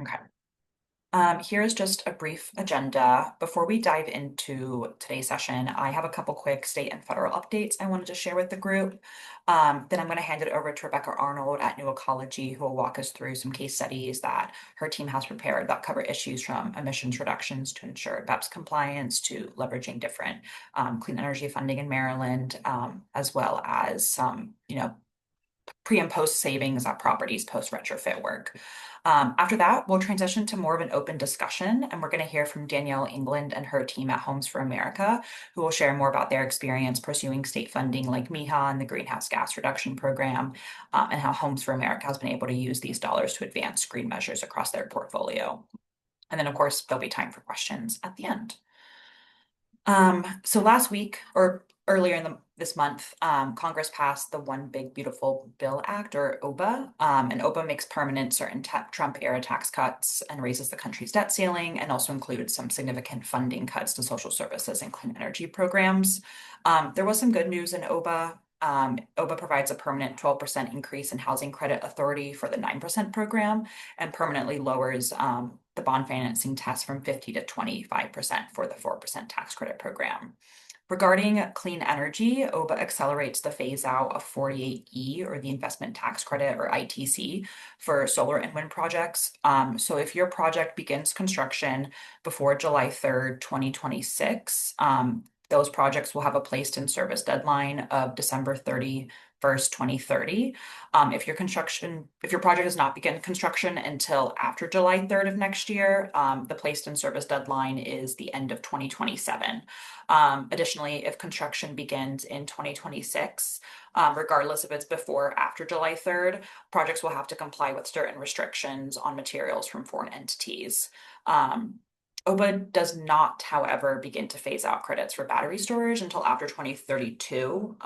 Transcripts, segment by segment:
Okay. Here's just a brief agenda. Before we dive into today's session, I have a couple quick state and federal updates I wanted to share with the group. Then I'm going to hand it over to Rebecca Arnold at New Ecology, who will walk us through some case studies that her team has prepared that cover issues from emissions reductions to ensure BEPS compliance to leveraging different clean energy funding in Maryland, as well as some, pre and post savings at properties post retrofit work. After that, we'll transition to more of an open discussion, and we're going to hear from Danielle England and her team at Homes for America, who will share more about their experience pursuing state funding like MIHA and the Greenhouse Gas Reduction Program, and how Homes for America has been able to use these dollars to advance green measures across their portfolio. And then, of course, there'll be time for questions at the end. So last week or earlier this month, Congress passed the One Big Beautiful Bill Act, or OBA. And OBA makes permanent certain Trump era tax cuts and raises the country's debt ceiling, and also includes some significant funding cuts to social services and clean energy programs. There was some good news in OBA. OBA provides a permanent 12% increase in housing credit authority for the 9% program and permanently lowers the bond financing test from 50 to 25% for the 4% tax credit program. Regarding clean energy, OBA accelerates the phase out of 48E, or the investment tax credit, or ITC, for solar and wind projects. So if your project begins construction before July 3rd, 2026, those projects will have a placed in service deadline of December 31st, 2030. If your project does not begin construction until after July 3rd of next year, the placed in service deadline is the end of 2027. Additionally, if construction begins in 2026, regardless if it's before or after July 3rd, projects will have to comply with certain restrictions on materials from foreign entities. OBA does not, however, begin to phase out credits for battery storage until after 2032.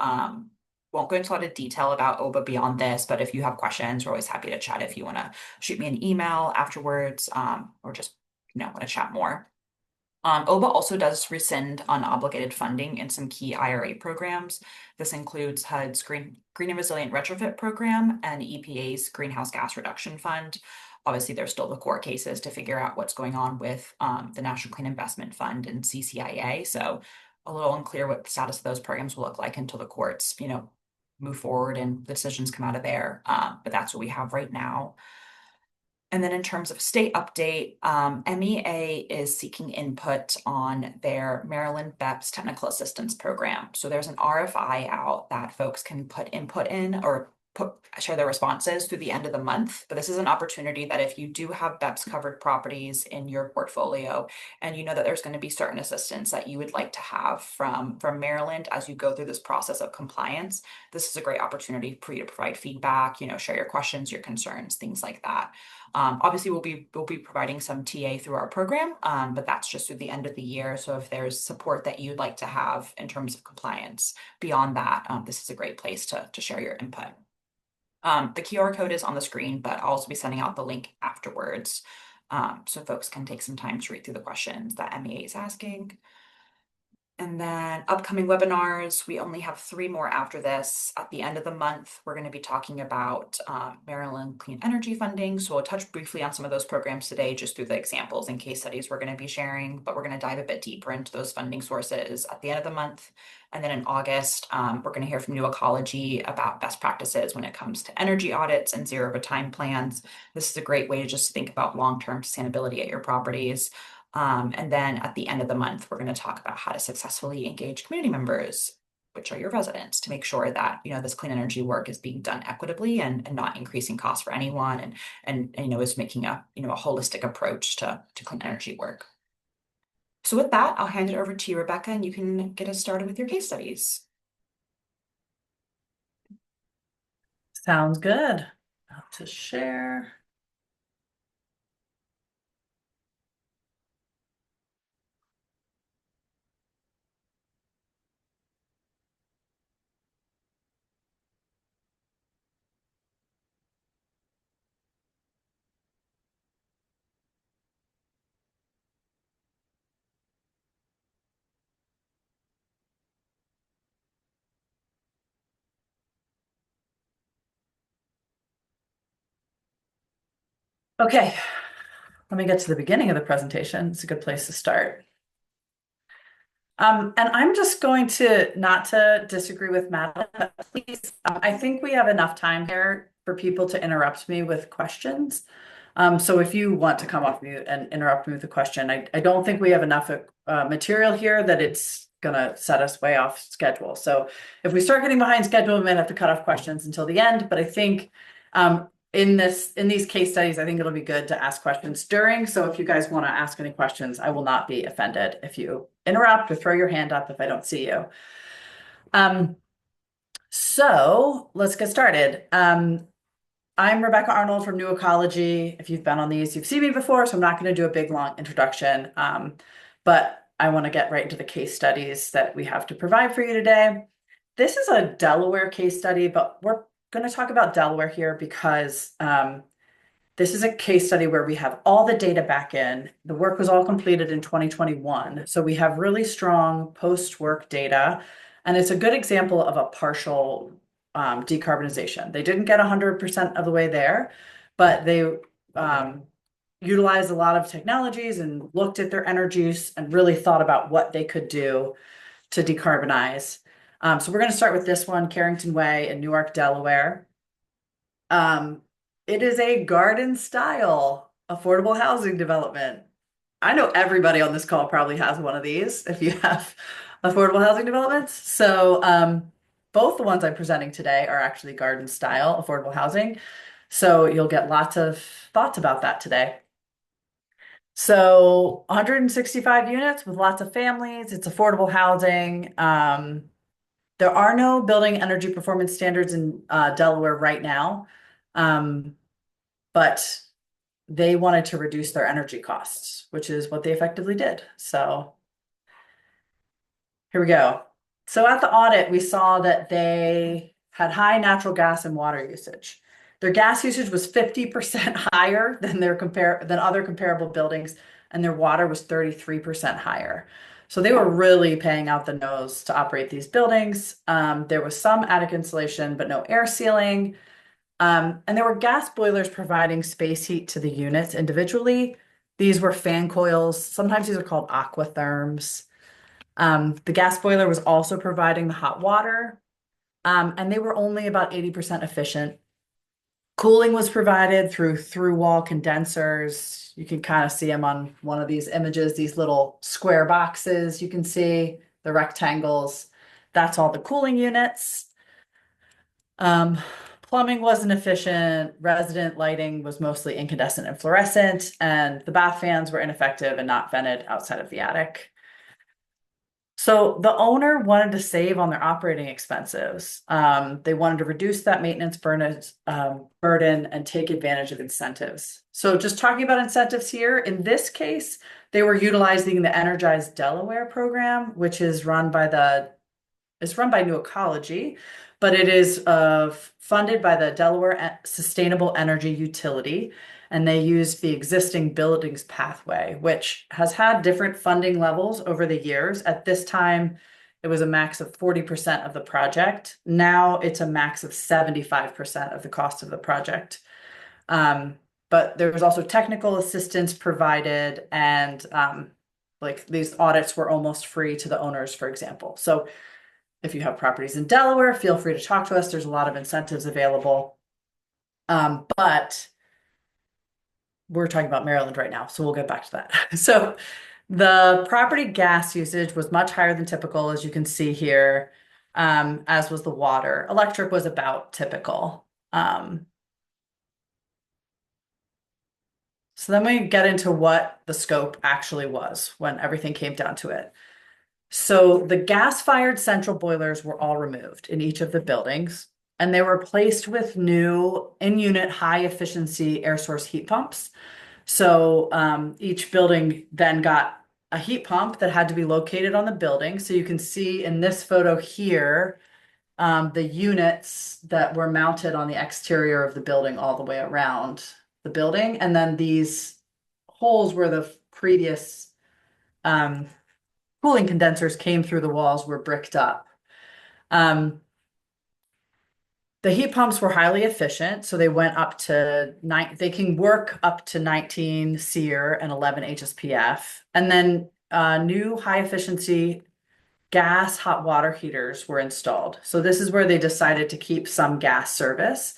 Won't go into a lot of detail about OBA beyond this, but if you have questions, we're always happy to chat if you want to shoot me an email afterwards, or just want to chat more. OBA also does rescind unobligated funding in some key IRA programs. This includes HUD's Green and Resilient Retrofit Program and EPA's Greenhouse Gas Reduction Fund. Obviously, there's still the court cases to figure out what's going on with the National Clean Investment Fund and CCIA. So a little unclear what the status of those programs will look like until the courts, move forward and the decisions come out of there. But that's what we have right now. And then in terms of state update, MEA is seeking input on their Maryland BEPS Technical Assistance Program. So there's an RFI out that folks can put input in or share their responses through the end of the month. But this is an opportunity that if you do have BEPS covered properties in your portfolio, and you know that there's going to be certain assistance that you would like to have from Maryland as you go through this process of compliance, this is a great opportunity for you to provide feedback, share your questions, your concerns, things like that. Obviously, we'll be providing some TA through our program, but that's just through the end of the year. So if there's support that you'd like to have in terms of compliance beyond that, this is a great place to share your input. The QR code is on the screen, but I'll also be sending out the link afterwards, so folks can take some time to read through the questions that MEA is asking. And then upcoming webinars, we only have 3 more after this. At the end of the month, we're going to be talking about Maryland Clean Energy Funding. So we'll touch briefly on some of those programs today, just through the examples and case studies we're going to be sharing, but we're going to dive a bit deeper into those funding sources at the end of the month. And then in August, we're going to hear from New Ecology about best practices when it comes to energy audits and zero time plans. This is a great way to just think about long-term sustainability at your properties. And then at the end of the month, we're going to talk about how to successfully engage community members, which are your residents, to make sure that, this clean energy work is being done equitably and not increasing costs for anyone, and is making a holistic approach to clean energy work. So with that, I'll hand it over to you, Rebecca, and you can get us started with your case studies. Sounds good. About to share. Okay, let me get to the beginning of the presentation. It's a good place to start. And I'm just going to, not to disagree with Madeline, but please, I think we have enough time here for people to interrupt me with questions. So if you want to come off mute and interrupt me with a question, I don't think we have enough material here that it's gonna set us way off schedule. So if we start getting behind schedule, we might have to cut off questions until the end, but I think in these case studies, I think it'll be good to ask questions during. So if you guys want to ask any questions, I will not be offended if you interrupt or throw your hand up if I don't see you. So let's get started. I'm Rebecca Arnold from New Ecology. If you've been on these, you've seen me before, so I'm not going to do a big long introduction. But I want to get right into the case studies that we have to provide for you today. This is a Delaware case study, but we're going to talk about Delaware here because this is a case study where we have all the data back in. The work was all completed in 2021. So we have really strong post-work data. And it's a good example of a partial decarbonization. They didn't get 100% of the way there, but they utilized a lot of technologies and looked at their energy use and really thought about what they could do to decarbonize. So we're going to start with this one, Carrington Way in Newark, Delaware. It is a garden style affordable housing development. I know everybody on this call probably has one of these if you have affordable housing developments. So both the ones I'm presenting today are actually garden style affordable housing. So you'll get lots of thoughts about that today. So 165 units with lots of families. It's affordable housing. There are no building energy performance standards in Delaware right now, but they wanted to reduce their energy costs, which is what they effectively did. So here we go. So at the audit, we saw that they had high natural gas and water usage. Their gas usage was 50% higher than other comparable buildings, and their water was 33% higher. So they were really paying out the nose to operate these buildings. There was some attic insulation, but no air sealing. And there were gas boilers providing space heat to the units individually. These were fan coils. Sometimes these are called aquatherms. The gas boiler was also providing the hot water, and they were only about 80% efficient. Cooling was provided through through-wall condensers. You can kind of see them on one of these images, these little square boxes. You can see the rectangles. That's all the cooling units. Plumbing wasn't efficient. Resident lighting was mostly incandescent and fluorescent, and the bath fans were ineffective and not vented outside of the attic. So the owner wanted to save on their operating expenses. They wanted to reduce that maintenance burden and take advantage of incentives. So just talking about incentives here, in this case, they were utilizing the Energize Delaware program, which is run by New Ecology, but it is funded by the Delaware Sustainable Energy Utility. And they use the existing buildings pathway, which has had different funding levels over the years. At this time, it was a max of 40% of the project. Now it's a max of 75% of the cost of the project. But there was also technical assistance provided, and like these audits were almost free to the owners, for example. So if you have properties in Delaware, feel free to talk to us. There's a lot of incentives available. But we're talking about Maryland right now, so we'll get back to that. So the property gas usage was much higher than typical, as you can see here, as was the water. Electric was about typical. So then we get into what the scope actually was when everything came down to it. So the gas-fired central boilers were all removed in each of the buildings, and they were replaced with new in-unit high-efficiency air source heat pumps. So each building then got a heat pump that had to be located on the building. So you can see in this photo here, the units that were mounted on the exterior of the building all the way around the building. And then these holes where the previous cooling condensers came through the walls were bricked up. The heat pumps were highly efficient, so they went up to they can work up to 19 SEER and 11 HSPF. And then new high efficiency gas hot water heaters were installed. So this is where they decided to keep some gas service.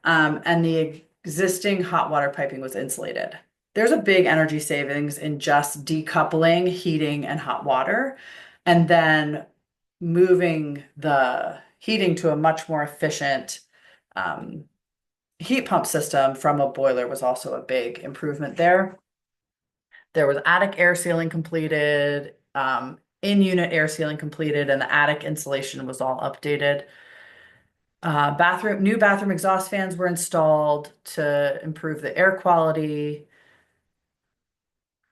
And the existing hot water piping was insulated. There's a big energy savings in just decoupling heating and hot water, and then moving the heating to a much more efficient heat pump system from a boiler was also a big improvement there. There was attic air sealing completed, in-unit air sealing completed, and the attic insulation was all updated. New bathroom exhaust fans were installed to improve the air quality.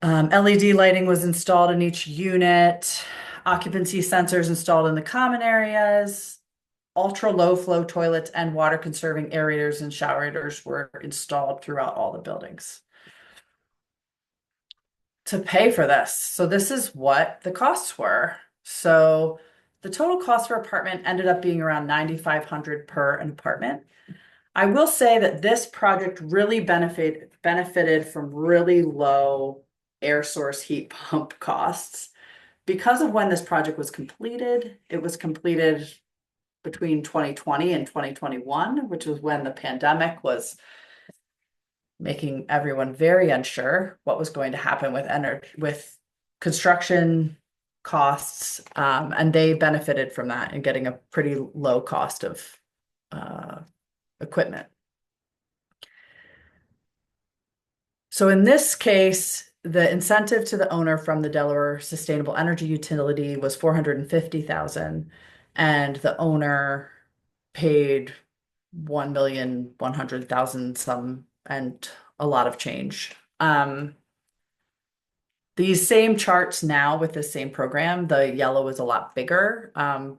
LED lighting was installed in each unit. Occupancy sensors installed in the common areas. Ultra low flow toilets and water conserving aerators and showerators were installed throughout all the buildings to pay for this. So this is what the costs were. So the total cost for apartment ended up being around $9,500 per an apartment. I will say that this project really benefited from really low air source heat pump costs. Because of when this project was completed, it was completed between 2020 and 2021, which was when the pandemic was making everyone very unsure what was going to happen with construction costs, and they benefited from that and getting a pretty low cost of equipment. So in this case, the incentive to the owner from the Delaware Sustainable Energy Utility was $450,000, and the owner paid $1,100,000 some and a lot of change. These same charts now with the same program, the yellow is a lot bigger,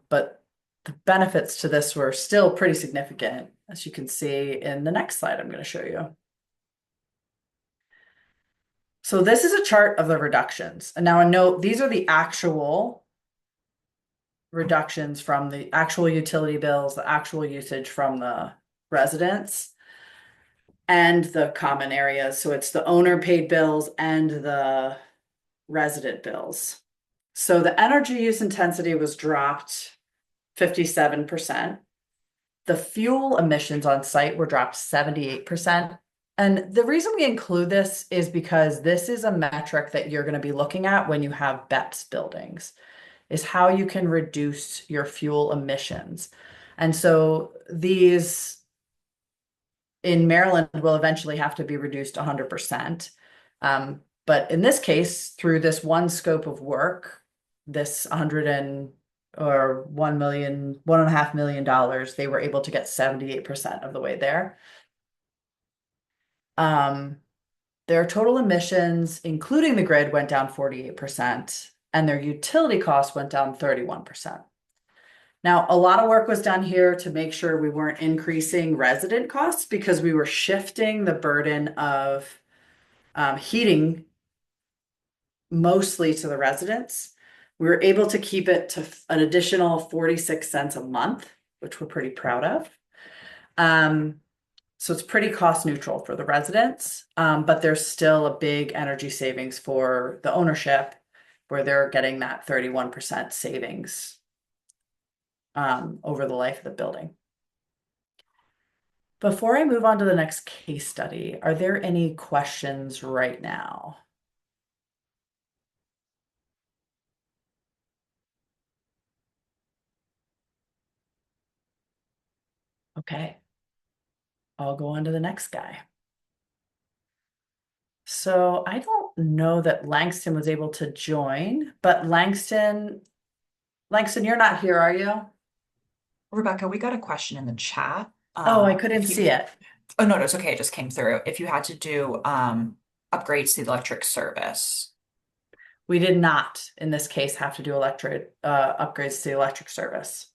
but the benefits to this were still pretty significant, as you can see in the next slide I'm going to show you. So this is a chart of the reductions. And now a note, these are the actual reductions from the actual utility bills, the actual usage from the residents and the common areas. So it's the owner paid bills and the resident bills. So the energy use intensity was dropped 57%. The fuel emissions on site were dropped 78%. And the reason we include this is because this is a metric that you're going to be looking at when you have BEPS buildings, is how you can reduce your fuel emissions. And so these in Maryland will eventually have to be reduced 100%. But in this case, through this one scope of work, this $1.5 million, they were able to get 78% of the way there. Their total emissions, including the grid, went down 48%, and their utility costs went down 31%. Now, a lot of work was done here to make sure we weren't increasing resident costs because we were shifting the burden of heating mostly to the residents. We were able to keep it to an additional 46 cents a month, which we're pretty proud of. So it's pretty cost neutral for the residents, but there's still a big energy savings for the ownership where they're getting that 31% savings over the life of the building. Before I move on to the next case study, are there any questions right now? Okay, I'll go on to the next guy. So I don't know that Langston was able to join, but Langston, you're not here, are you? Rebecca, we got a question in the chat. Oh, I couldn't see it. Oh, no, it's okay. It just came through. If you had to do upgrades to the electric service. We did not, in this case, have to do upgrades to the electric service.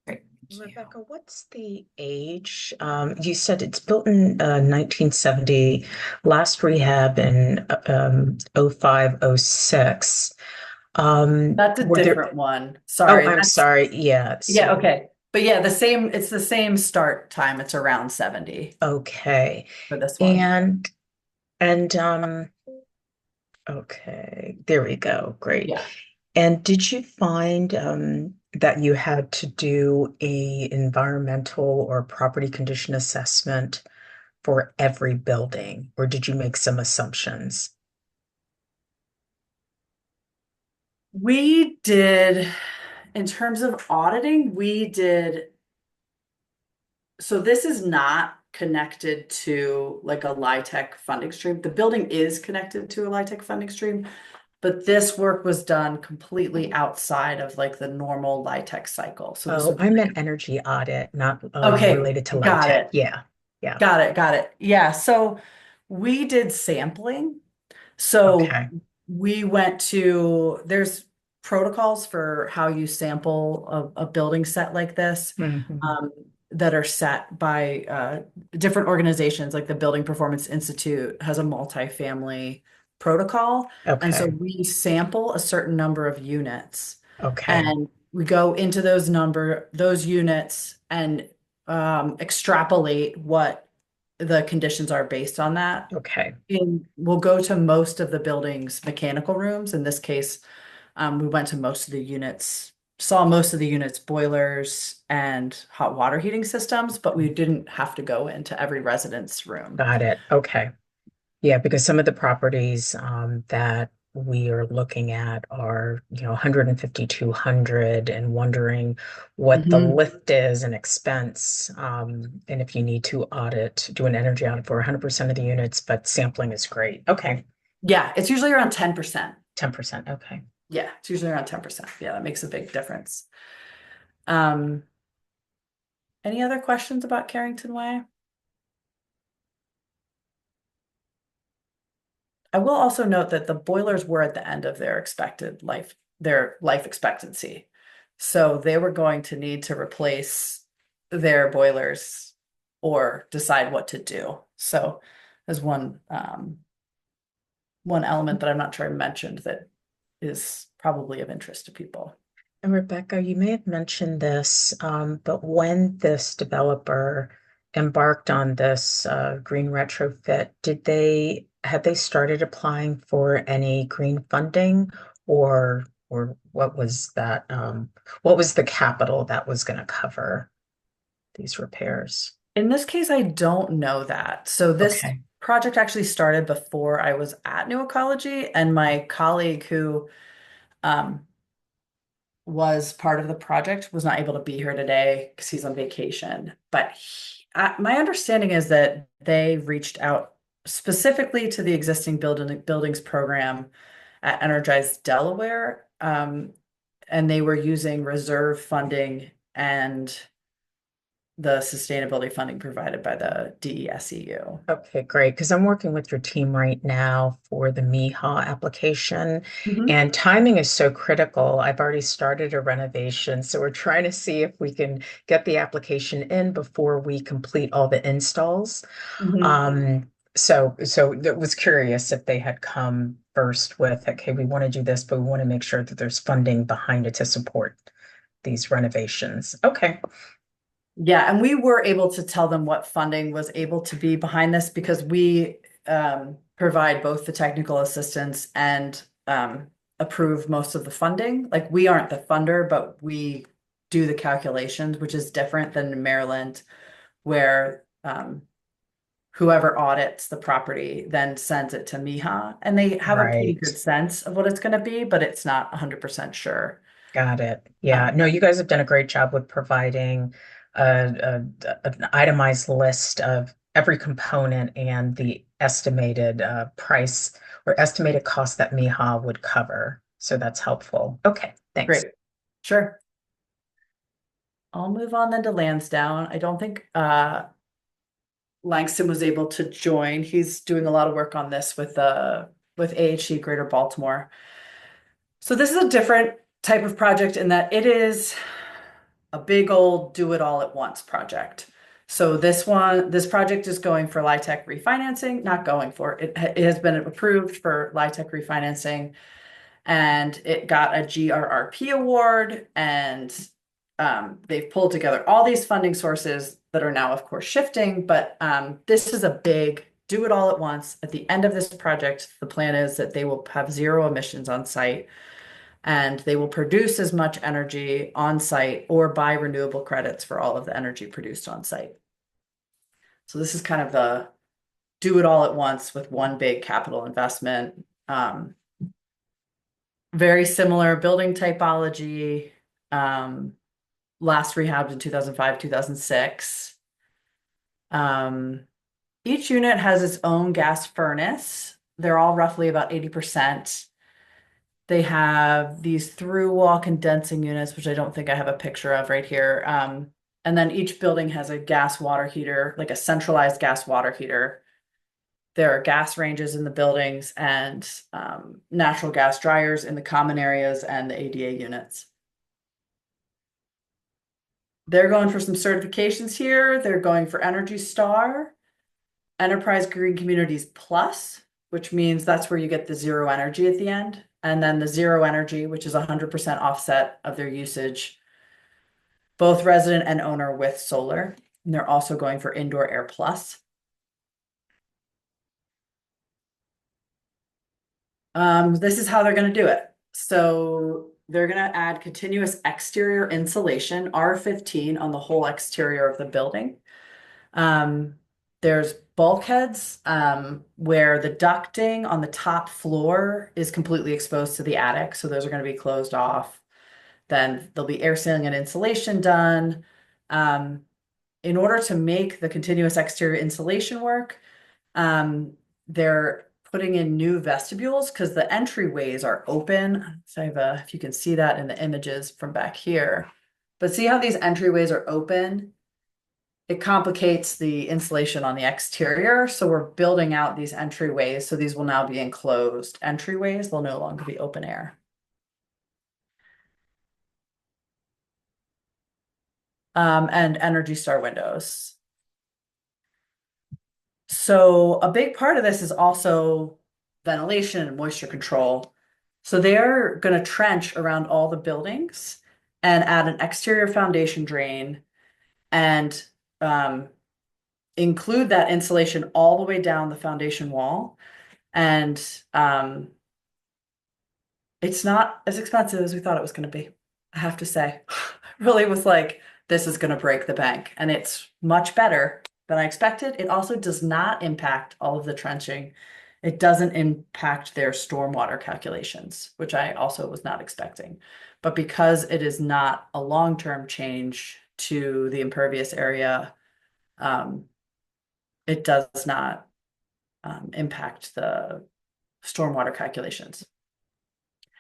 Great. Rebecca, what's the age? You said it's built in 1970, last rehab in 05, 06. That's a different one. Sorry. Oh, I'm sorry. Yeah. Yeah, okay. But yeah, it's the same start time. It's around 70 Okay. for this one. And and okay, there we go. Great. Yeah. And did you find that you had to do a environmental or property condition assessment for every building, or did you make some assumptions? We did, in terms of auditing, we did, so this is not connected to like a LIHTC funding stream. The building is connected to a LIHTC funding stream, but this work was done completely outside of like the normal LIHTC cycle. So this Oh, would be I like, meant energy audit, not okay, related to got LIHTC. it. Yeah, yeah. Got it. Yeah. So we did sampling. So Okay. we went to, there's protocols for how you sample a building set like this, Hmm. um, that are set by different organizations, like the Building Performance Institute has a multifamily protocol. And so Okay. we sample a certain number of units Okay. and we go into those units and extrapolate what the conditions are based on that. Okay. And we'll go to most of the building's mechanical rooms. In this case, we went to most of the units, saw most of the units' boilers and hot water heating systems, but we didn't have to go into every resident's room. Got it. Okay. Yeah, because some of the properties that we are looking at are, 150, 200, and wondering what the Mhm. lift is and expense. And if you need to do an energy audit for 100% of the units, but sampling is great. Okay. Yeah, it's usually around 10%. 10%. Okay. Yeah, it's usually around 10%. Yeah, that makes a big difference. Um, any other questions about Carrington Way? I will also note that the boilers were at the end of their life expectancy. So they were going to need to replace their boilers or decide what to do. So there's one element that I'm not sure I mentioned that is probably of interest to people. And Rebecca, you may have mentioned this, but when this developer embarked on this green retrofit, had they started applying for any green funding, or what was that? What was the capital that was going to cover these repairs? In this case, I don't know that. So this Okay. project actually started before I was at New Ecology, and my colleague who um, was part of the project was not able to be here today because he's on vacation. But my understanding is that they reached out specifically to the existing buildings program at Energize Delaware, and they were using reserve funding and the sustainability funding provided by the DESEU. Okay, great. Because I'm working with your team right now for the MIHA application, Mhm. and timing is so critical. I've already started a renovation, so we're trying to see if we can get the application in before we complete all the installs. Mhm. So that was curious if they had come first with, okay, we want to do this, but we want to make sure that there's funding behind it to support these renovations. Okay, Yeah, and we were able to tell them what funding was able to be behind this because we provide both the technical assistance and approve most of the funding. Like we aren't the funder, but we do the calculations, which is different than in Maryland, where whoever audits the property then sends it to MIHA, and they have a pretty right. good sense of what it's going to be, but it's not 100% sure. Got it. Yeah. Um, No, you guys have done a great job with providing an itemized list of every component and the estimated price or estimated cost that MIHA would cover. So that's helpful. Okay, thanks. great. Sure. I'll move on then to Lansdowne. I don't think Langston was able to join. He's doing a lot of work on this with AHC Greater Baltimore. So this is a different type of project in that it is a big old do it all at once project. So this project is going for LIHTC refinancing, not going for it. It has been approved for LIHTC refinancing, and it got a GRRP award, and they've pulled together all these funding sources that are now, of course, shifting, but this is a big do it all at once. At the end of this project, the plan is that they will have zero emissions on site and they will produce as much energy on site or buy renewable credits for all of the energy produced on site. So this is kind of the do it all at once with one big capital investment. Very similar building typology, last rehabbed in 2005, 2006. Each unit has its own gas furnace. They're all roughly about 80%. They have these through wall condensing units, which I don't think I have a picture of right here. And then each building has a gas water heater, like a centralized gas water heater. There are gas ranges in the buildings and natural gas dryers in the common areas and the ADA units. They're going for some certifications here. They're going for Energy Star, Enterprise Green Communities Plus, which means that's where you get the zero energy at the end. And then the zero energy, which is 100% offset of their usage, both resident and owner with solar. And they're also going for Indoor Air Plus. This is how they're going to do it. So they're going to add continuous exterior insulation, R15, on the whole exterior of the building. There's bulkheads where the ducting on the top floor is completely exposed to the attic. So those are going to be closed off. Then there'll be air sealing and insulation done. In order to make the continuous exterior insulation work, they're putting in new vestibules because the entryways are open. So I have if you can see that in the images from back here. But see how these entryways are open? It complicates the insulation on the exterior. So we're building out these entryways. So these will now be enclosed entryways. They'll no longer be open air. And Energy Star windows. So a big part of this is also ventilation and moisture control. So they're going to trench around all the buildings and add an exterior foundation drain and include that insulation all the way down the foundation wall. And it's not as expensive as we thought it was going to be, I have to say. Really was like, this is going to break the bank. And it's much better than I expected. It also does not impact all of the trenching. It doesn't impact their stormwater calculations, which I also was not expecting. But because it is not a long-term change to the impervious area, it does not impact the stormwater calculations.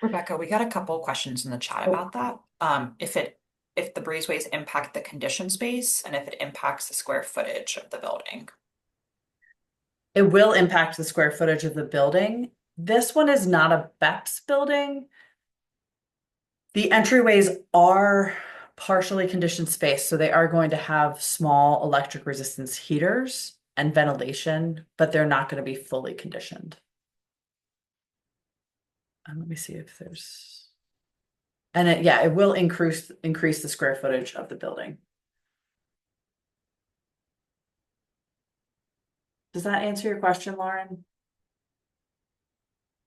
Rebecca, we got a couple questions in the chat Oh, about that. If the breezeways impact the conditioned space and if it impacts the square footage of the building. it will impact the square footage of the building. This one is not a BEPS building. The entryways are partially conditioned space, so they are going to have small electric resistance heaters and ventilation, but they're not going to be fully conditioned. Let me see if there's, and it will increase the square footage of the building. Does that answer your question, Lauren?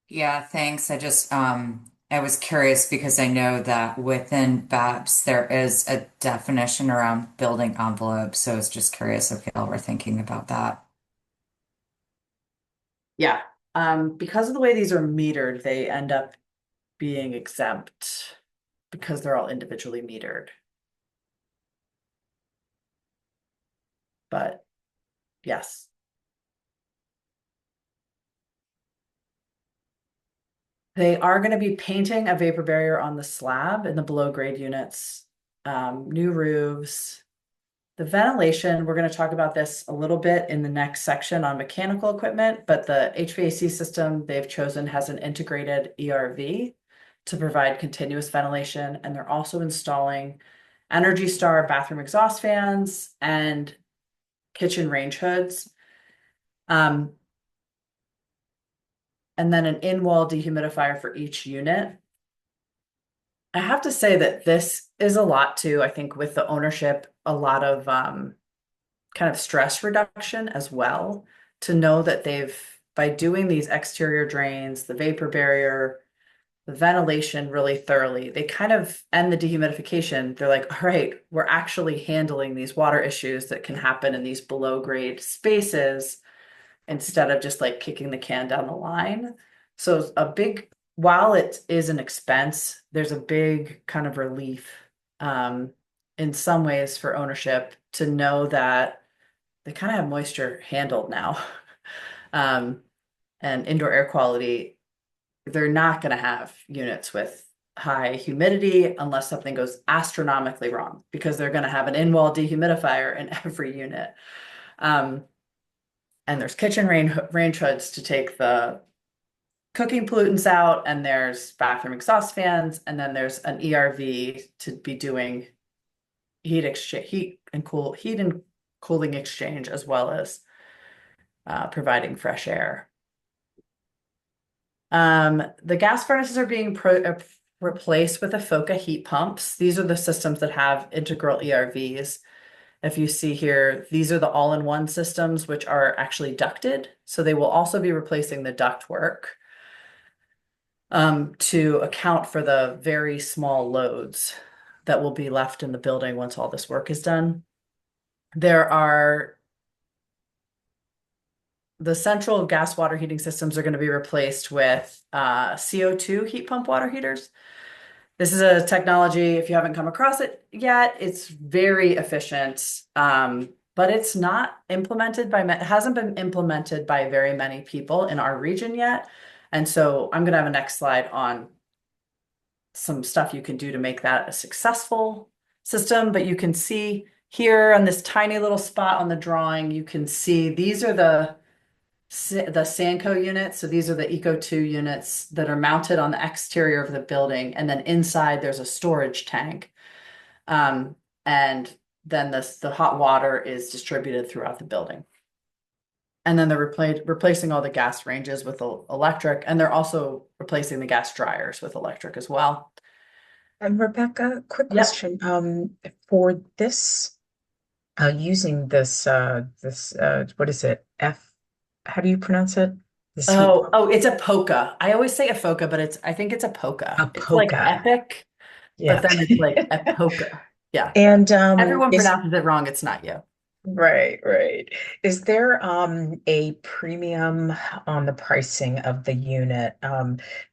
Yeah, thanks. I was curious because I know that within BAPS there is a definition around building envelope. So I was just curious if y'all were thinking about that. Yeah. Because of the way these are metered, they end up being exempt because they're all individually metered. But yes. They are going to be painting a vapor barrier on the slab in the below grade units, new roofs. The ventilation, we're going to talk about this a little bit in the next section on mechanical equipment, but the HVAC system they've chosen has an integrated ERV to provide continuous ventilation. And they're also installing Energy Star bathroom exhaust fans and kitchen range hoods. And then an in-wall dehumidifier for each unit. I have to say that this is a lot too, I think with the ownership, a lot of kind of stress reduction as well, to know that they've, by doing these exterior drains, the vapor barrier, the ventilation really thoroughly, they kind of, and the dehumidification, they're like, all right, we're actually handling these water issues that can happen in these below grade spaces instead of just like kicking the can down the line. So a big, while it is an expense, there's a big kind of relief um, in some ways for ownership to know that they kind of have moisture handled now. Um, and indoor air quality, they're not going to have units with high humidity unless something goes astronomically wrong, because they're going to have an in-wall dehumidifier in every unit. Um, and there's kitchen range hoods to take the cooking pollutants out, and there's bathroom exhaust fans, and then there's an ERV to be doing heat and cooling exchange, as well as providing fresh air. The gas furnaces are being replaced with Afoca heat pumps. These are the systems that have integral ERVs. If you see here, these are the all-in-one systems, which are actually ducted. So they will also be replacing the duct work to account for the very small loads that will be left in the building once all this work is done. There are the central gas water heating systems are going to be replaced with CO2 heat pump water heaters. This is a technology, if you haven't come across it yet, it's very efficient, but it's not implemented by, it hasn't been implemented by very many people in our region yet. And so I'm going to have a next slide on some stuff you can do to make that a successful system. But you can see here on this tiny little spot on the drawing, you can see these are the Sanco units. So these are the Eco 2 units that are mounted on the exterior of the building. And then inside there's a storage tank. And then the hot water is distributed throughout the building. And then they're replacing all the gas ranges with electric, and they're also replacing the gas dryers with electric as well. And Rebecca, quick Yep. question. For this, using this, what is it? How do you pronounce it? This heat pump? Oh, it's a Poca. I always say a Foca, but I think it's a Poca. It's like Apoca. epic, but Yeah. then it's like a Poca. Yeah. And Everyone is pronounces it wrong. It's not you. right, right. Is there a premium on the pricing of the unit?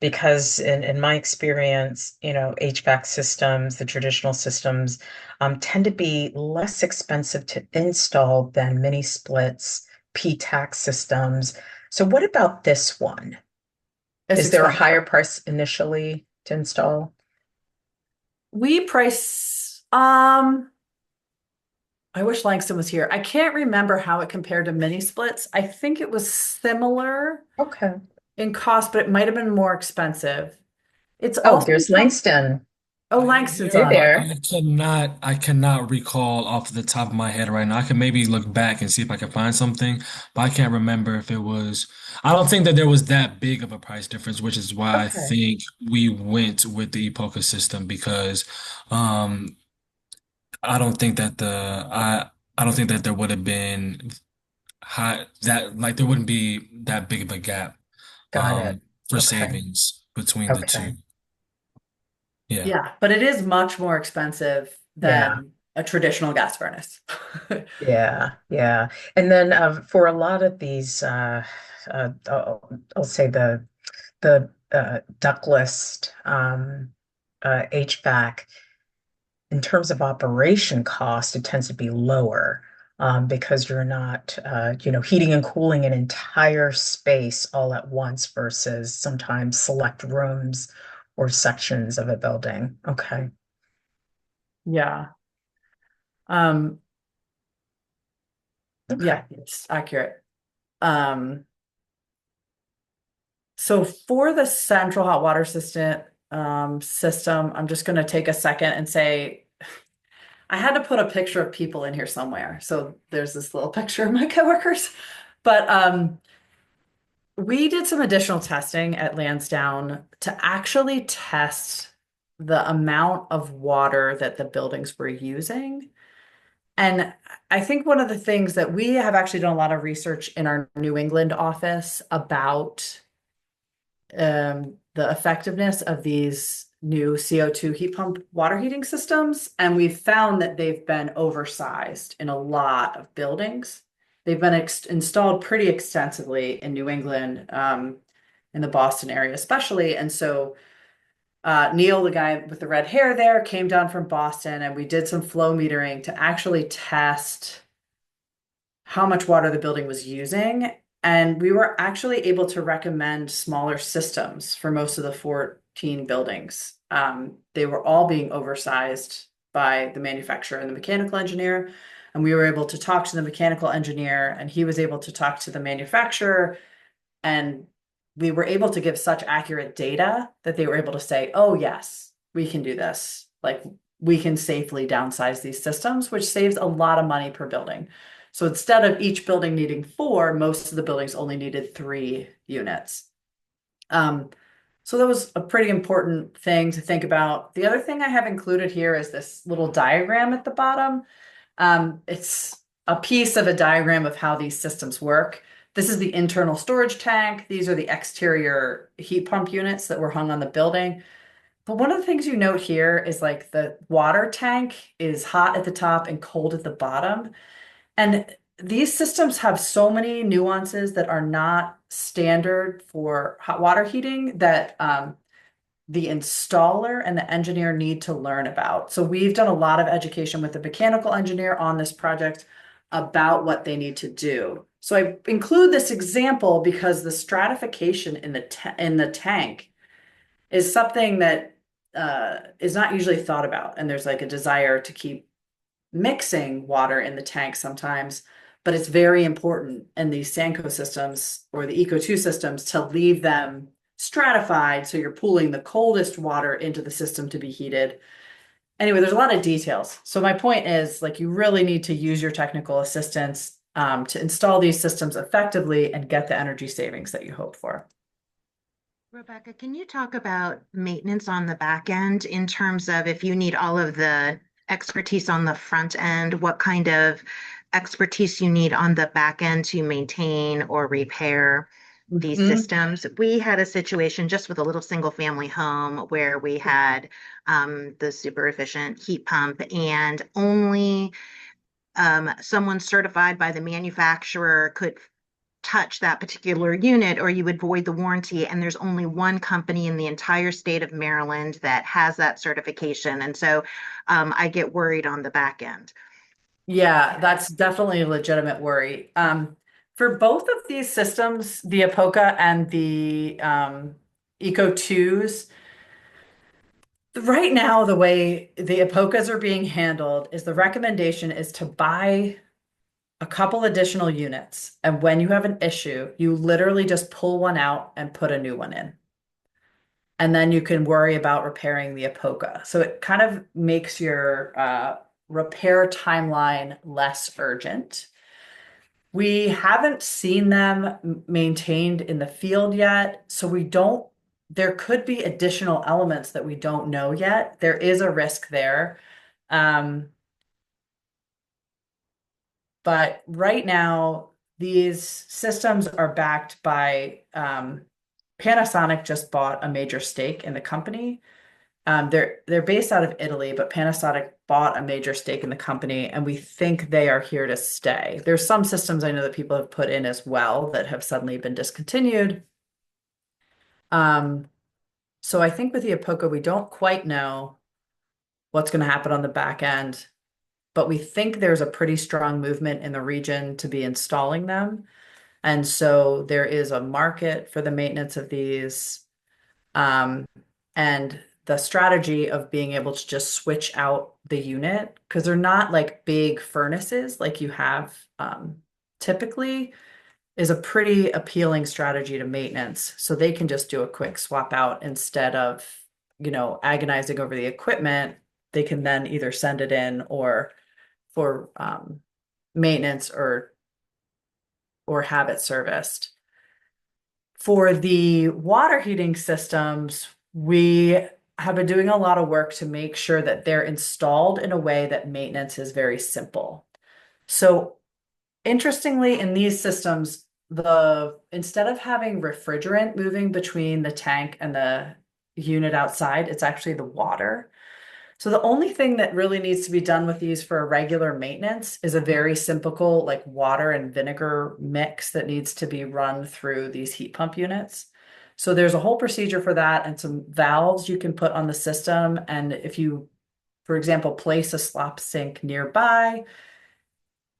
Because in my experience, HVAC systems, the traditional systems, tend to be less expensive to install than mini splits, P-tax systems. So what about this one? It's Is there a expensive. higher price initially to install? We price, I wish Langston was here. I can't remember how it compared to mini splits. I think it was similar Okay. in cost, but it might have been more expensive. It's Oh, also, there's Langston. oh, I am Langston's Hey here, on. but there. I cannot recall off the top of my head right now. I can maybe look back and see if I can find something, but I can't remember if it was. I don't think that there was that big of a price difference, which is why I Okay. think we went with the Epoca system because um I don't think that I don't think that there would have been high that like there wouldn't be that big of a gap Got it. for Okay. savings between the two. Okay. Yeah. Yeah, but it is much more expensive Yeah. than a traditional gas furnace. Yeah. Yeah. And then for a lot of these, I'll say the ductless HVAC, in terms of operation cost, it tends to be lower because you're not, heating and cooling an entire space all at once versus sometimes select rooms or sections of a building. Okay. Yeah. Um, Okay. yeah, it's accurate. Um, so for the central hot water system, I'm just going to take a second and say I had to put a picture of people in here somewhere. So there's this little picture of my coworkers. But we did some additional testing at Lansdowne to actually test the amount of water that the buildings were using. And I think one of the things that we have actually done a lot of research in our New England office about the effectiveness of these new CO2 heat pump water heating systems. And we've found that they've been oversized in a lot of buildings. They've been installed pretty extensively in New England, in the Boston area especially. And so Neil, the guy with the red hair there, came down from Boston and we did some flow metering to actually test how much water the building was using. And we were actually able to recommend smaller systems for most of the 14 buildings. They were all being oversized by the manufacturer and the mechanical engineer. And we were able to talk to the mechanical engineer, and he was able to talk to the manufacturer. And we were able to give such accurate data that they were able to say, oh, yes, we can do this. Like, we can safely downsize these systems, which saves a lot of money per building. So instead of each building needing 4, most of the buildings only needed 3 units. So that was a pretty important thing to think about. The other thing I have included here is this little diagram at the bottom. It's a piece of a diagram of how these systems work. This is the internal storage tank. These are the exterior heat pump units that were hung on the building. But one of the things you note here is like the water tank is hot at the top and cold at the bottom. And these systems have so many nuances that are not standard for hot water heating that the installer and the engineer need to learn about. So we've done a lot of education with the mechanical engineer on this project about what they need to do. So I include this example because the stratification in the tank is something that is not usually thought about, and there's like a desire to keep mixing water in the tank sometimes, but it's very important in these Sanco systems or the Eco2 systems to leave them stratified so you're pooling the coldest water into the system to be heated. Anyway, there's a lot of details. So my point is, like, you really need to use your technical assistance to install these systems effectively and get the energy savings that you hope for. Rebecca, can you talk about maintenance on the back end in terms of if you need all of the expertise on the front end, what kind of expertise you need on the back end to maintain or repair these systems? We had a situation just with a little single family home where we had the super efficient heat pump and only someone certified by the manufacturer could touch that particular unit or you would void the warranty. And there's only one company in the entire state of Maryland that has that certification. And so I get worried on the back end. Yeah, that's definitely a legitimate worry. For both of these systems, the Apoca and the Eco 2s, right now, the way the Apocas are being handled is the recommendation is to buy a couple additional units. And when you have an issue, you literally just pull one out and put a new one in. And then you can worry about repairing the Apoca. So it kind of makes your repair timeline less urgent. We haven't seen them maintained in the field yet, so there could be additional elements that we don't know yet. There is a risk there. But right now, these systems are backed by Panasonic just bought a major stake in the company. They're based out of Italy, but Panasonic bought a major stake in the company, and we think they are here to stay. There's some systems I know that people have put in as well that have suddenly been discontinued. So I think with the Apoca, we don't quite know what's going to happen on the back end, but we think there's a pretty strong movement in the region to be installing them. And so there is a market for the maintenance of these. And the strategy of being able to just switch out the unit, because they're not like big furnaces like you have typically, is a pretty appealing strategy to maintenance. So they can just do a quick swap out instead of, agonizing over the equipment. They can then either send it in or for maintenance or have it serviced. For the water heating systems, we have been doing a lot of work to make sure that they're installed in a way that maintenance is very simple. So interestingly, in these systems, instead of having refrigerant moving between the tank and the unit outside, it's actually the water. So the only thing that really needs to be done with these for a regular maintenance is a very simple, like water and vinegar mix that needs to be run through these heat pump units. So there's a whole procedure for that and some valves you can put on the system. And if you, for example, place a slop sink nearby,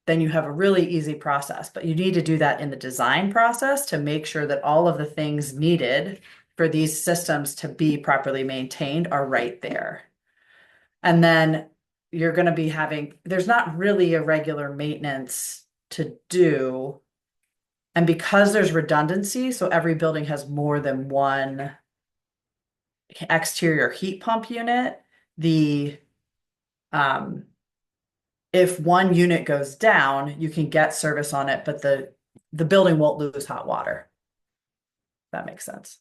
then you have a really easy process. But you need to do that in the design process to make sure that all of the things needed for these systems to be properly maintained are right there. And then you're going to be there's not really a regular maintenance to do. And because there's redundancy, so every building has more than one exterior heat pump unit, um, if one unit goes down, you can get service on it, but the building won't lose hot water. That makes sense.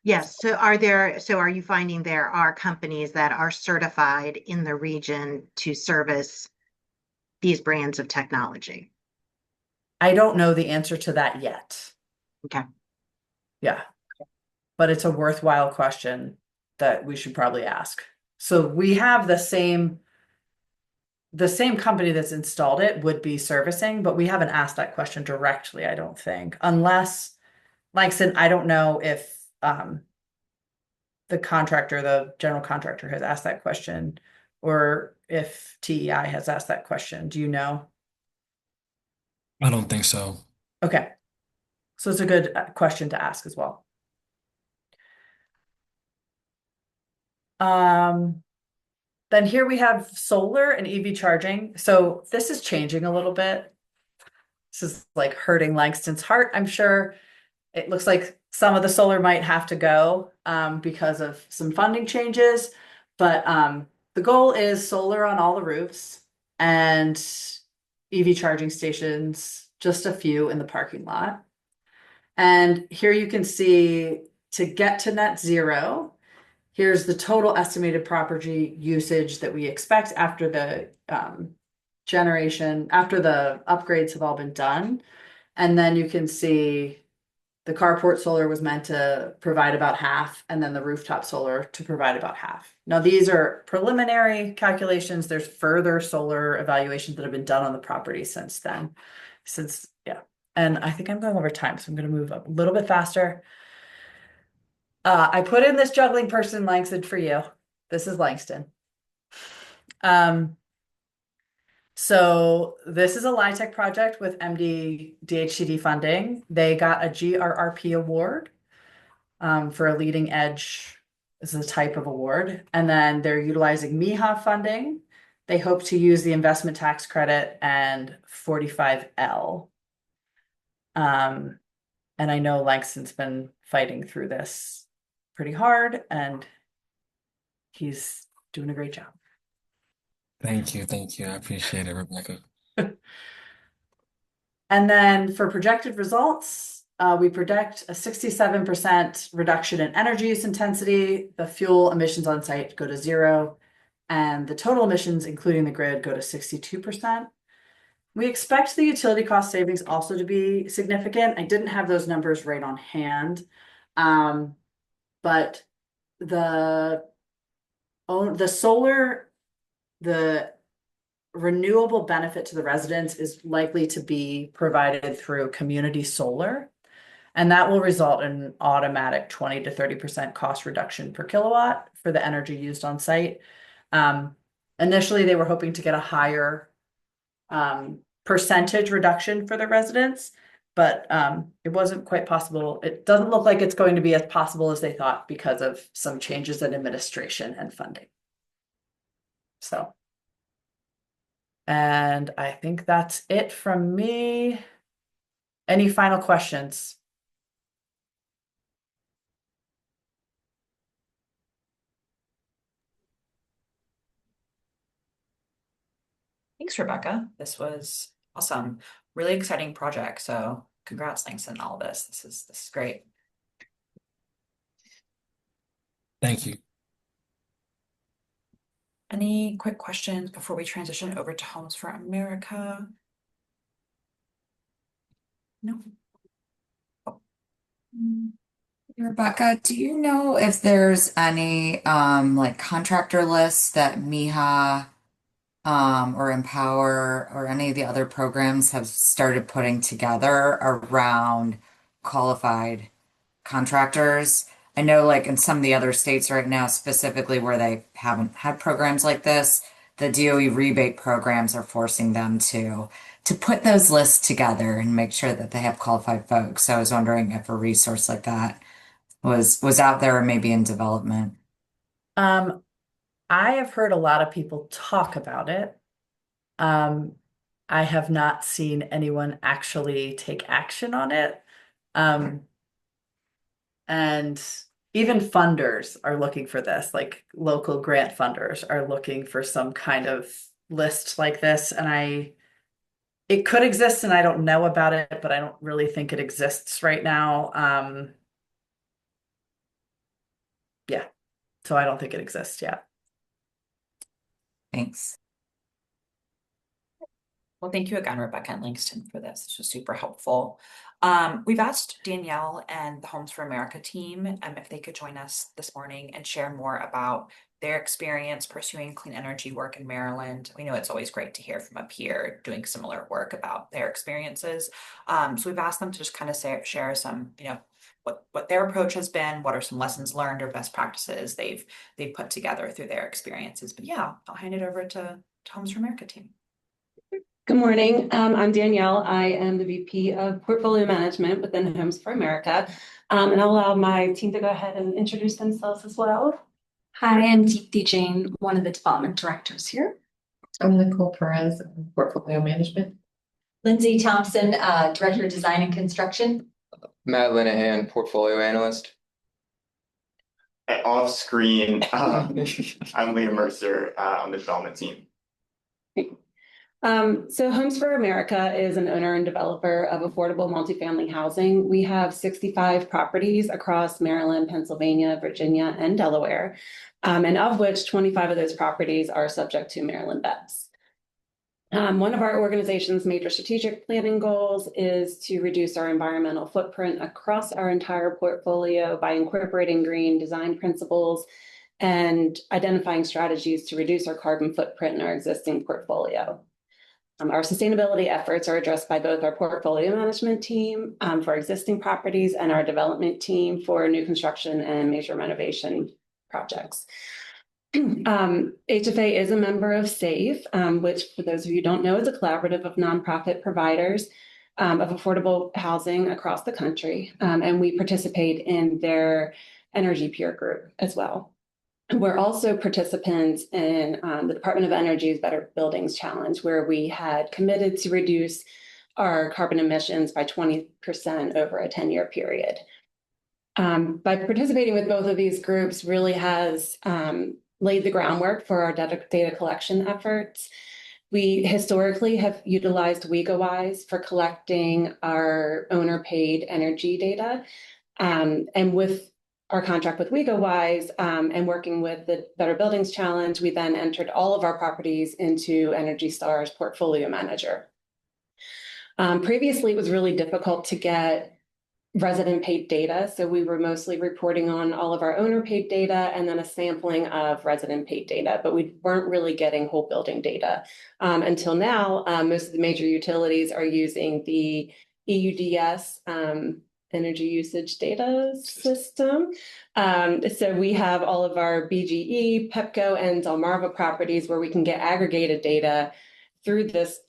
Yes. So are you finding there are companies that are certified in the region to service these brands of technology? I don't know the answer to that yet. Okay. Yeah. But it's a worthwhile question that we should probably ask. So we have the same company that's installed it would be servicing, but we haven't asked that question directly, I don't think, unless, like I said, I don't know if the general contractor has asked that question or if TEI has asked that question. Do you know? I don't think so. Okay. So it's a good question to ask as well. Then here we have solar and EV charging. So this is changing a little bit. This is like hurting Langston's heart, I'm sure. It looks like some of the solar might have to go because of some funding changes. But the goal is solar on all the roofs and EV charging stations, just a few in the parking lot. And here you can see to get to net zero, here's the total estimated property usage that we expect after the after the upgrades have all been done. And then you can see the carport solar was meant to provide about half, and then the rooftop solar to provide about half. Now, these are preliminary calculations. There's further solar evaluations that have been done on the property since then. Yeah. And I think I'm going over time, so I'm going to move up a little bit faster. I put in this juggling person, Langston, for you. This is Langston. So this is a LIHTC project with MD DHCD funding. They got a GRRP award for a leading edge. This is a type of award. And then they're utilizing MIHA funding. They hope to use the investment tax credit and 45L. And I know Langston's been fighting through this pretty hard, and he's doing a great job. Thank you. Thank you. I appreciate it, Rebecca. And then for projected results, we project a 67% reduction in energy use intensity. The fuel emissions on site go to 0, and the total emissions, including the grid, go to 62%. We expect the utility cost savings also to be significant. I didn't have those numbers right on hand, but the solar, the renewable benefit to the residents is likely to be provided through community solar, and that will result in an automatic 20 to 30% cost reduction per kilowatt for the energy used on site. Initially, they were hoping to get a higher percentage reduction for the residents, but it wasn't quite possible. It doesn't look like it's going to be as possible as they thought because of some changes in administration and funding. So, and I think that's it from me. Any final questions? Thanks, Rebecca. This was awesome. Really exciting project. So congrats, thanks on all of this. This is great. Thank you. Any quick questions before we transition over to Homes for America? No. Oh. Rebecca, do you know if there's any like contractor lists that MIHA or Empower or any of the other programs have started putting together around qualified contractors? I know like in some of the other states right now, specifically where they haven't had programs like this, the DOE rebate programs are forcing them to put those lists together and make sure that they have qualified folks. So I was wondering if a resource like that was out there or maybe in development. Um, I have heard a lot of people talk about it. Um, I have not seen anyone actually take action on it. Um, and even funders are looking for this, like local grant funders are looking for some kind of list like this. It could exist and I don't know about it, but I don't really think it exists right now. Yeah, so I don't think it exists yet. Thanks. Well, thank you again, Rebecca and Langston, for this. This was super helpful. We've asked Danielle and the Homes for America team if they could join us this morning and share more about their experience pursuing clean energy work in Maryland. We know it's always great to hear from a peer doing similar work about their experiences. So we've asked them to just kind of share some, what their approach has been, what are some lessons learned or best practices they've put together through their experiences. But yeah, I'll hand it over to Homes for America team. Good morning. I'm Danielle. I am the VP of Portfolio Management within Homes for America. And I'll allow my team to go ahead and introduce themselves as well. Hi, I'm Deepti Jain, one of the development directors here. I'm Nicole Perez, Portfolio Management. Lindsay Thompson, Director of Design and Construction. Matt Linehan, Portfolio Analyst. Off screen, I'm Liam Mercer on the development team. So Homes for America is an owner and developer of affordable multifamily housing. We have 65 properties across Maryland, Pennsylvania, Virginia, and Delaware, and of which 25 of those properties are subject to Maryland BEPS. One of our organization's major strategic planning goals is to reduce our environmental footprint across our entire portfolio by incorporating green design principles and identifying strategies to reduce our carbon footprint in our existing portfolio. Our sustainability efforts are addressed by both our portfolio management team for existing properties and our development team for new construction and major renovation projects. HFA is a member of SAFE, which for those of you who don't know is a collaborative of nonprofit providers of affordable housing across the country. And we participate in their energy peer group as well. We're also participants in the Department of Energy's Better Buildings Challenge, where we had committed to reduce our carbon emissions by 20% over a 10-year period. By participating with both of these groups really has laid the groundwork for our data collection efforts. We historically have utilized WegoWise for collecting our owner-paid energy data. And with our contract with WegoWise and working with the Better Buildings Challenge, we then entered all of our properties into Energy Star's portfolio manager. Previously, it was really difficult to get resident paid data. So we were mostly reporting on all of our owner paid data and then a sampling of resident paid data, but we weren't really getting whole building data. Until now, most of the major utilities are using the EUDS energy usage data system. So we have all of our BGE, Pepco, and Delmarva properties where we can get aggregated data through this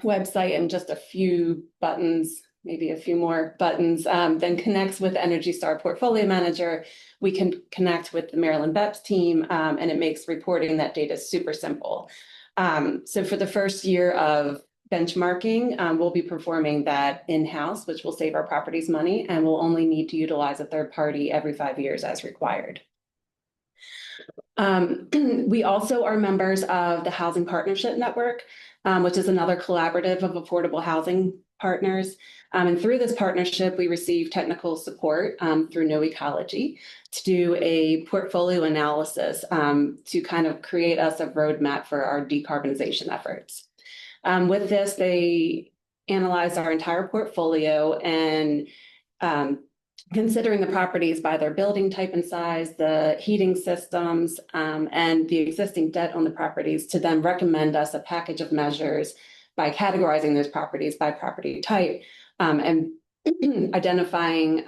website and just a few buttons, maybe a few more buttons, then connects with Energy Star Portfolio Manager. We can connect with the Maryland BEPS team, and it makes reporting that data super simple. So for the first year of benchmarking, we'll be performing that in-house, which will save our properties money, and we'll only need to utilize a third party every 5 years as required. We also are members of the Housing Partnership Network, which is another collaborative of affordable housing partners. And through this partnership, we received technical support through No Ecology to do a portfolio analysis to kind of create us a roadmap for our decarbonization efforts. With this, they analyzed our entire portfolio and considering the properties by their building type and size, the heating systems, and the existing debt on the properties to then recommend us a package of measures by categorizing those properties by property type and identifying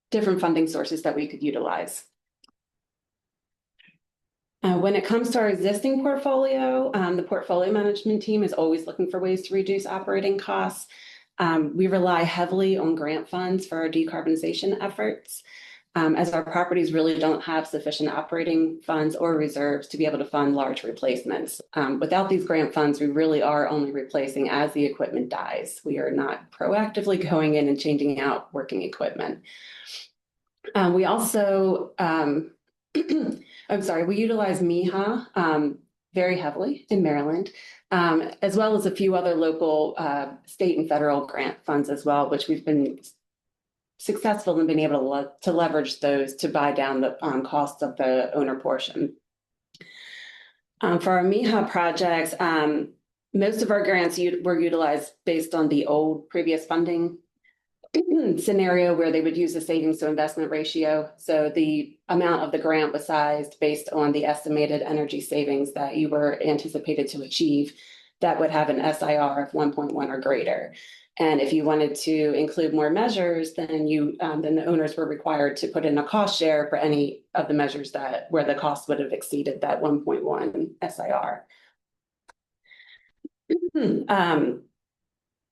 different funding sources that we could utilize. When it comes to our existing portfolio, the portfolio management team is always looking for ways to reduce operating costs. We rely heavily on grant funds for our decarbonization efforts, as our properties really don't have sufficient operating funds or reserves to be able to fund large replacements. Without these grant funds, we really are only replacing as the equipment dies. We are not proactively going in and changing out working equipment. We also, we utilize MIHA very heavily in Maryland, as well as a few other local state and federal grant funds as well, which we've been successful in being able to leverage those to buy down the cost of the owner portion. For our MIHA projects, most of our grants were utilized based on the old previous funding scenario where they would use the savings to investment ratio. So the amount of the grant was sized based on the estimated energy savings that you were anticipated to achieve that would have an SIR of 1.1 or greater. And if you wanted to include more measures, then then the owners were required to put in a cost share for any of the measures where the cost would have exceeded that 1.1 SIR.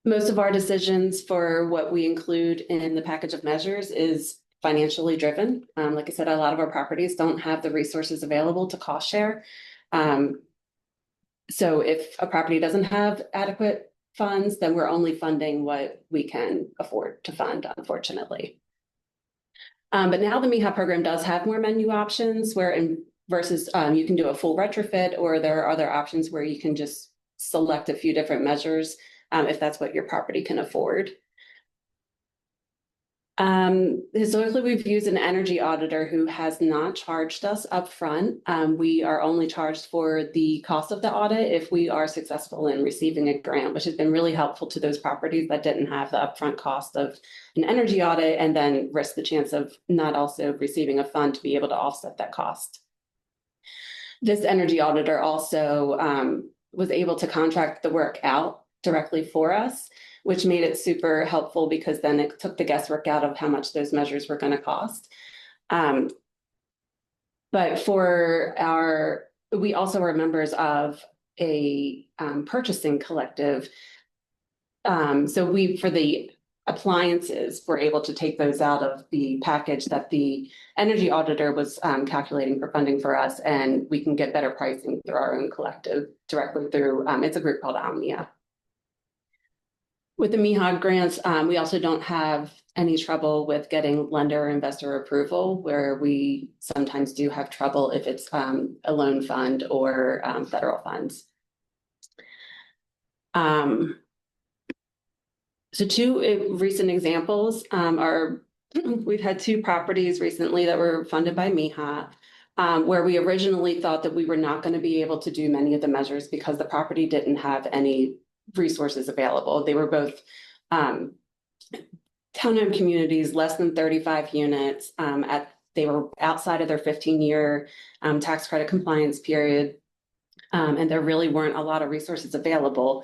Most of our decisions for what we include in the package of measures is financially driven. Like I said, a lot of our properties don't have the resources available to cost share. So if a property doesn't have adequate funds, then we're only funding what we can afford to fund, unfortunately. But now the MIHA program does have more menu options versus you can do a full retrofit, or there are other options where you can just select a few different measures if that's what your property can afford. Historically, we've used an energy auditor who has not charged us upfront. We are only charged for the cost of the audit if we are successful in receiving a grant, which has been really helpful to those properties that didn't have the upfront cost of an energy audit and then risk the chance of not also receiving a fund to be able to offset that cost. This energy auditor also was able to contract the work out directly for us, which made it super helpful because then it took the guesswork out of how much those measures were going to cost. But we also are members of a purchasing collective. So for the appliances, we're able to take those out of the package that the energy auditor was calculating for funding for us, and we can get better pricing through our own collective directly through, it's a group called Omnia. With the MIHA grants, we also don't have any trouble with getting lender or investor approval, where we sometimes do have trouble if it's a loan fund or federal funds. So two recent examples are, we've had two properties recently that were funded by MIHA, where we originally thought that we were not going to be able to do many of the measures because the property didn't have any resources available. They were both townhome communities, less than 35 units. They were outside of their 15-year tax credit compliance period, and there really weren't a lot of resources available.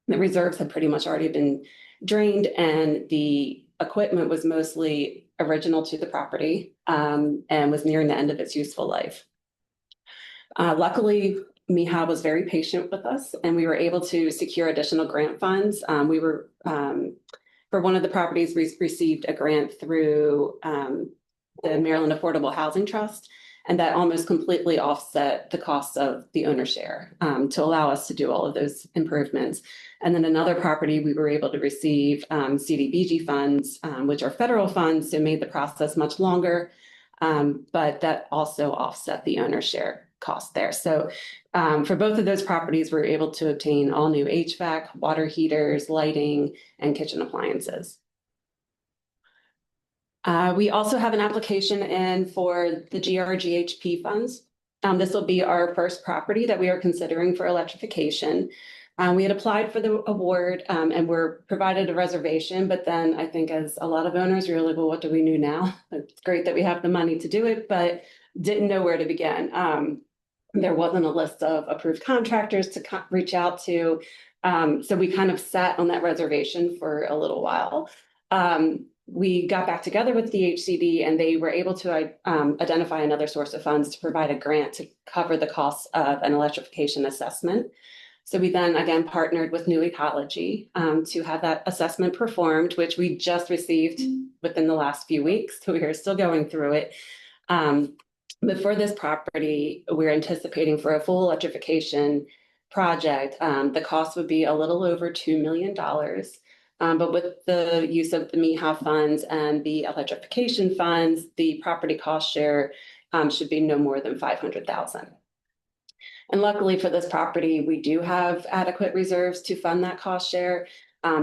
The reserves had pretty much already been drained, and the equipment was mostly original to the property and was nearing the end of its useful life. Luckily, MIHA was very patient with us, and we were able to secure additional grant funds. For one of the properties, we received a grant through the Maryland Affordable Housing Trust, and that almost completely offset the cost of the owner share to allow us to do all of those improvements. And then another property, we were able to receive CDBG funds, which are federal funds, so it made the process much longer, but that also offset the owner share cost there. So for both of those properties, we're able to obtain all new HVAC, water heaters, lighting, and kitchen appliances. We also have an application in for the GRGHP funds. This will be our first property that we are considering for electrification. We had applied for the award and were provided a reservation, but then I think as a lot of owners, you're like, well, what do we do now? It's great that we have the money to do it, but didn't know where to begin. There wasn't a list of approved contractors to reach out to. So we kind of sat on that reservation for a little while. We got back together with DHCD and they were able to identify another source of funds to provide a grant to cover the costs of an electrification assessment. So we then again partnered with New Ecology to have that assessment performed, which we just received within the last few weeks. So we are still going through it. But for this property, we're anticipating for a full electrification project, the cost would be a little over $2 million. But with the use of the MIHA funds and the electrification funds, the property cost share should be no more than $500,000. And luckily for this property, we do have adequate reserves to fund that cost share